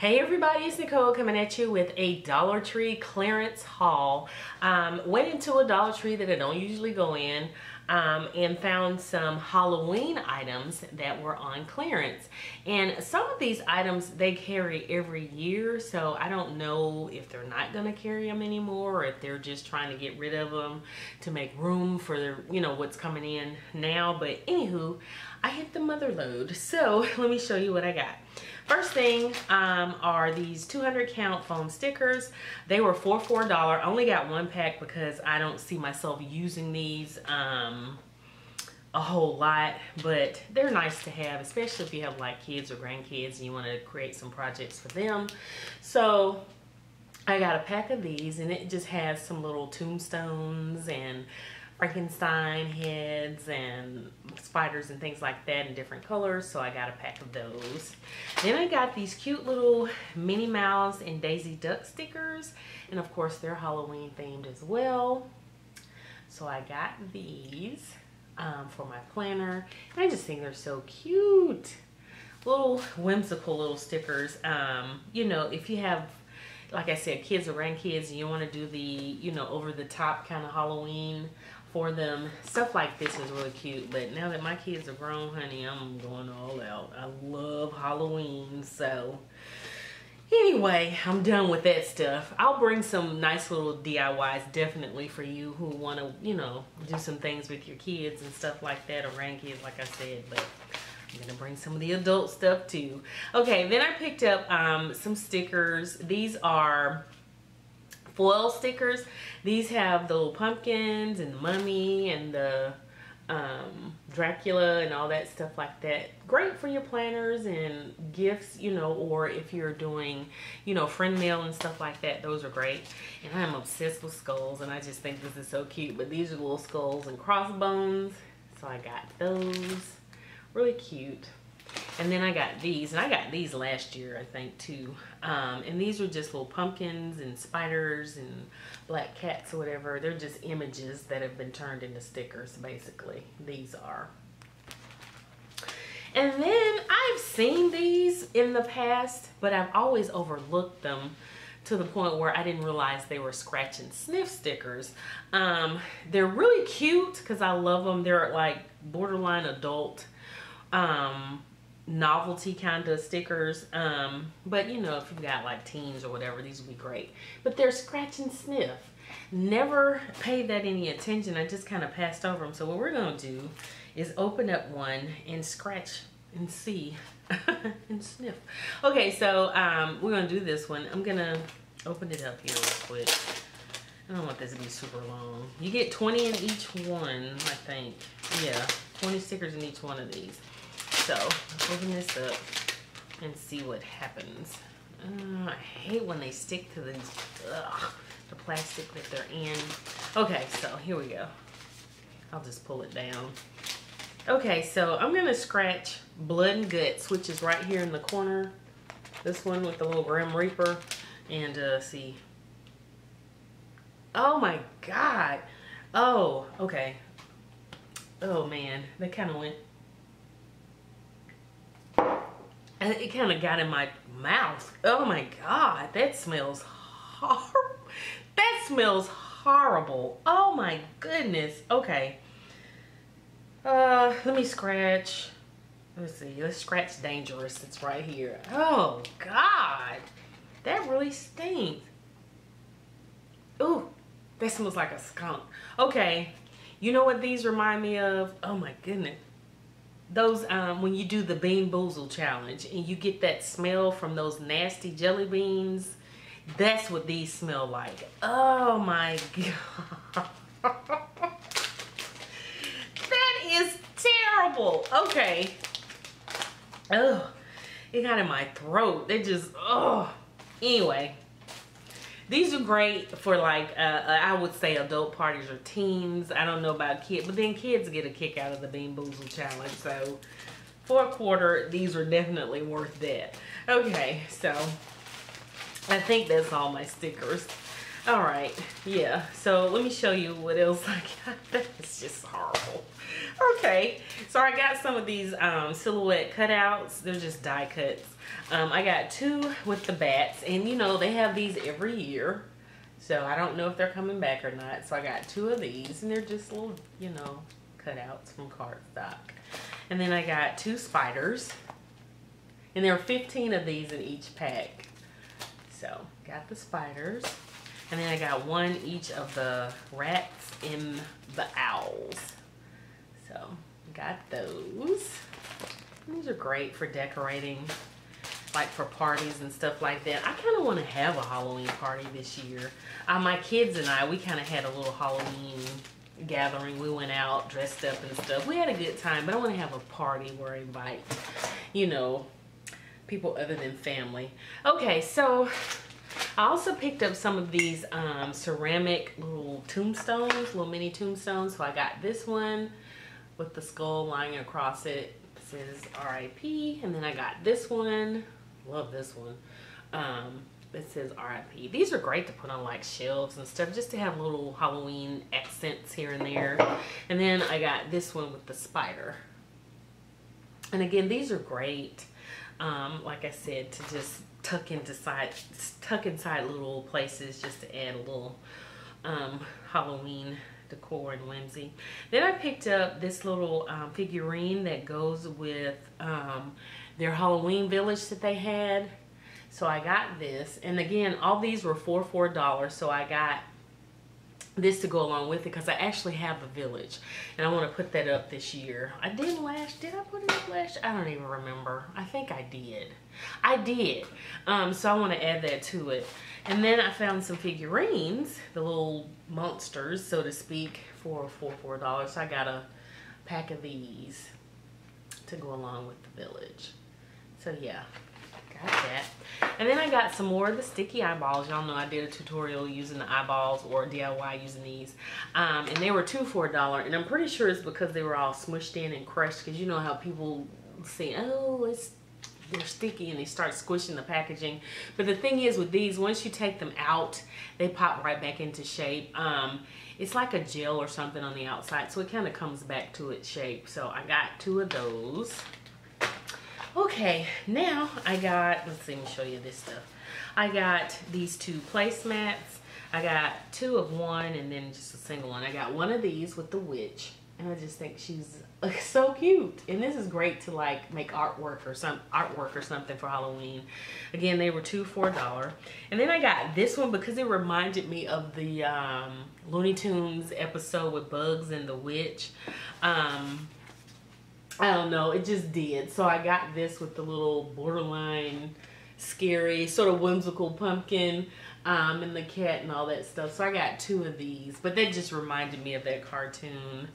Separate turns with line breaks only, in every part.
Hey everybody, it's Nicole coming at you with a Dollar Tree clearance haul. Went into a Dollar Tree that I don't usually go in and found some Halloween items that were on clearance. And some of these items they carry every year, so I don't know if they're not going to carry them anymore or if they're just trying to get rid of them to make room for their, what's coming in now. But anywho, I hit the mother load. So let me show you what I got. First thing are these 200 count foam stickers. They were for $4. I only got one pack because I don't see myself using these a whole lot, but they're nice to have, especially if you have like kids or grandkids and you want to create some projects for them. So I got a pack of these, and it just has some little tombstones and Frankenstein heads and spiders and things like that in different colors, so I got a pack of those. Then I got these cute little Minnie Mouse and Daisy Duck stickers, and of course they're Halloween themed as well. So I got these for my planner, and I just think they're so cute. Little whimsical little stickers. If you have, like I said, kids or grandkids, and you want to do the, over the top kind of Halloween for them, stuff like this is really cute. But now that my kids are grown, honey, I'm going all out. I love Halloween. So anyway, I'm done with that stuff. I'll bring some nice little DIYs definitely for you who want to, do some things with your kids and stuff like that, or grandkids, like I said. But I'm gonna bring some of the adult stuff too. Okay, then I picked up some stickers. These are foil stickers. These have the little pumpkins and the mummy and the Dracula and all that stuff like that. Great for your planners and gifts, or if you're doing, friend mail and stuff like that. Those are great. And I'm obsessed with skulls, and I just think this is so cute. But these are little skulls and crossbones, so I got those. Really cute. And then I got these, and I got these last year, I think, too. And these are just little pumpkins and spiders and black cats or whatever. They're just images that have been turned into stickers, basically. These are. And then I've seen these in the past, but I've always overlooked them to the point where I didn't realize they were scratch and sniff stickers. They're really cute because I love them. They're like borderline adult novelty kind of stickers, but if you've got like teens or whatever, these would be great. But they're scratch and sniff. Never paid that any attention. I just kind of passed over them. So what we're gonna do is open up one and scratch and see and sniff. Okay, so we're gonna do this one. I'm gonna open it up here real quick. I don't want this to be super long. You get 20 in each one, I think. Yeah, 20 stickers in each one of these. So open this up and see what happens. I hate when they stick to these, the plastic that they're in. Okay, so here we go. I'll just pull it down. Okay, so I'm gonna scratch Blood and Guts, which is right here in the corner. This one with the little Grim Reaper, and see. Oh my God. Oh, okay. Oh man, that kind of went. It kind of got in my mouth. Oh my God, that smells horrible. That smells horrible. Oh my goodness. Okay. Let me scratch. Let's see. Let's scratch Dangerous. It's right here. Oh God, that really stinks. Ooh, that smells like a skunk. Okay. You know what these remind me of? Oh my goodness. Those, when you do the Bean Boozle challenge and you get that smell from those nasty jelly beans, that's what these smell like. Oh my God. That is terrible. Okay. Oh, it got in my throat. They just, oh. Anyway. These are great for like, I would say adult parties or teens. I don't know about kids, but then kids get a kick out of the Bean Boozle challenge. So for $1, these are definitely worth that. Okay, so I think that's all my stickers. All right, yeah, so let me show you what else I got. That's just horrible. Okay, so I got some of these silhouette cutouts. They're just die cuts. I got 2 with the bats, and you know, they have these every year. So I don't know if they're coming back or not. So I got 2 of these, and they're just little, you know, cutouts from cardstock. And then I got 2 spiders, and there are 15 of these in each pack. So got the spiders. And then I got 1 each of the rats and the owls. So got those. And these are great for decorating, like for parties and stuff like that. I kind of want to have a Halloween party this year. My kids and I, we kind of had a little Halloween gathering. We went out dressed up and stuff. We had a good time, but I want to have a party where I invite, you know, people other than family. Okay, so I also picked up some of these ceramic little tombstones, little mini tombstones. So I got this one with the skull lying across it. It says R.I.P. And then I got this one. Love this one. It says R.I.P. These are great to put on like shelves and stuff, just to have little Halloween accents here and there. And then I got this one with the spider. And again, these are great, like I said, to just tuck inside little places, just to add a little Halloween decor and whimsy. Then I picked up this little figurine that goes with their Halloween village that they had. So I got this, and again, all these were for $4, so I got this to go along with it because I actually have a village and I want to put that up this year. I did I put it up last? I don't even remember. I think I did. So I want to add that to it. And then I found some figurines, the little monsters, so to speak, for $4. So I got a pack of these to go along with the village. So yeah, got that. And then I got some more of the sticky eyeballs. Y'all know I did a tutorial using the eyeballs, or DIY using these. And they were 2 for $1. And I'm pretty sure it's because they were all smushed in and crushed. Because you know how people say, oh, they're sticky, and they start squishing the packaging. But the thing is with these, once you take them out, they pop right back into shape. It's like a gel or something on the outside, so it kind of comes back to its shape. So I got 2 of those. Okay, now I got, let's see, let me show you this stuff. I got these 2 placemats. I got 2 of one and then just a single one. I got 1 of these with the witch, and I just think she's so cute. And this is great to like make artwork or something for Halloween. Again, they were 2 for $1. And then I got this one because it reminded me of the Looney Tunes episode with Bugs and the witch. I don't know, it just did. So I got this with the little borderline scary, sort of whimsical pumpkin and the cat and all that stuff. So I got 2 of these, but that just reminded me of that cartoon.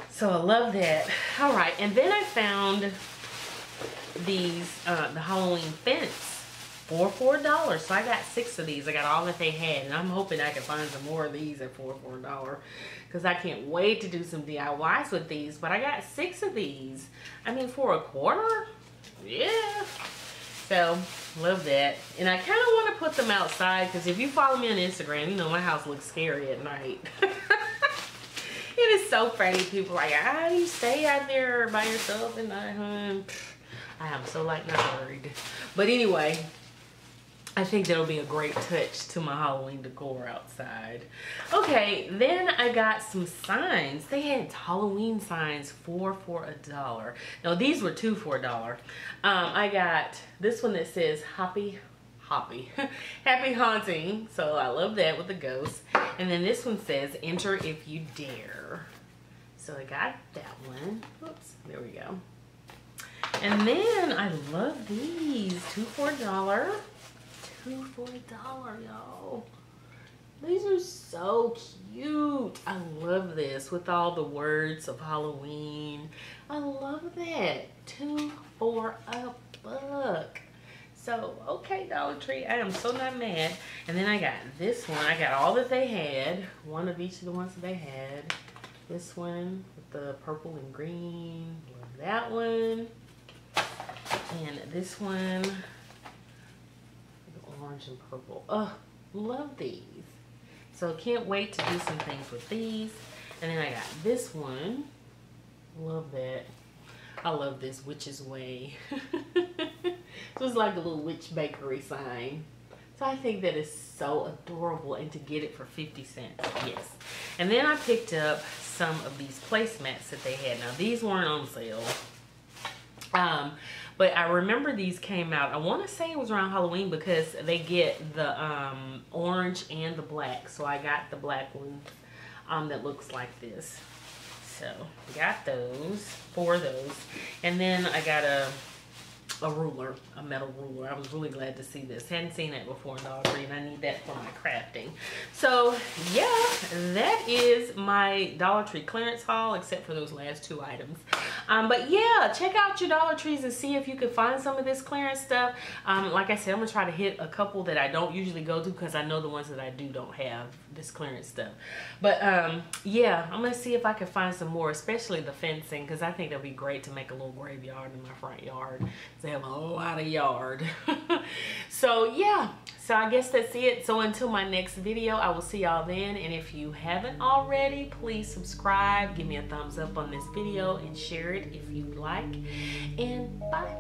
So I love that. All right, and then I found these, the Halloween fence for $4. So I got 6 of these. I got all that they had, and I'm hoping I can find some more of these at $4 for $1. Because I can't wait to do some DIYs with these. But I got 6 of these. I mean, for $1? Yeah. So, love that. And I kind of want to put them outside. Because if you follow me on Instagram, you know my house looks scary at night. It is so funny. People are like, how do you stay out there by yourself at night? I am so like not worried. But anyway, I think that'll be a great touch to my Halloween decor outside. Okay, then I got some signs. They had Halloween signs for $1. Now these were 2 for $1. I got this one that says Happy Haunting. So I love that with the ghost. And then this one says Enter If You Dare. So I got that one. Oops, there we go. And then I love these 2 for $1. 2 for $1, y'all. These are so cute. I love this with all the words of Halloween. I love that. 2 for $1. So, okay, Dollar Tree, I am so not mad. And then I got this one. I got all that they had. 1 of each of the ones that they had. This one with the purple and green. Love that one. And this one, orange and purple. Oh, Love these. So can't wait to do some things with these. And then I got this one. Love that. I love this Witch's Way. So it's like a little witch bakery sign. So I think that is so adorable, and to get it for 50 cents, yes. And then I picked up some of these placemats that they had. Now these weren't on sale. But I remember these came out, I want to say it was around Halloween, because they get the orange and the black. So I got the black one that looks like this. So got those, 4 of those. And then I got a ruler, a metal ruler. I was really glad to see this. Hadn't seen that before in Dollar Tree, and I need that for my crafting. So yeah, that is my Dollar Tree clearance haul, except for those last 2 items. But yeah, check out your Dollar Trees and see if you can find some of this clearance stuff. Like I said, I'm gonna try to hit a couple that I don't usually go to, because I know the ones that I do don't have this clearance stuff. But yeah, I'm gonna see if I can find some more, especially the fencing, because I think that'd be great to make a little graveyard in my front yard. They have a lot of yard. So yeah, so I guess that's it. So until my next video, I will see y'all then. And if you haven't already, please subscribe, give me a thumbs up on this video, and share it if you like. And bye.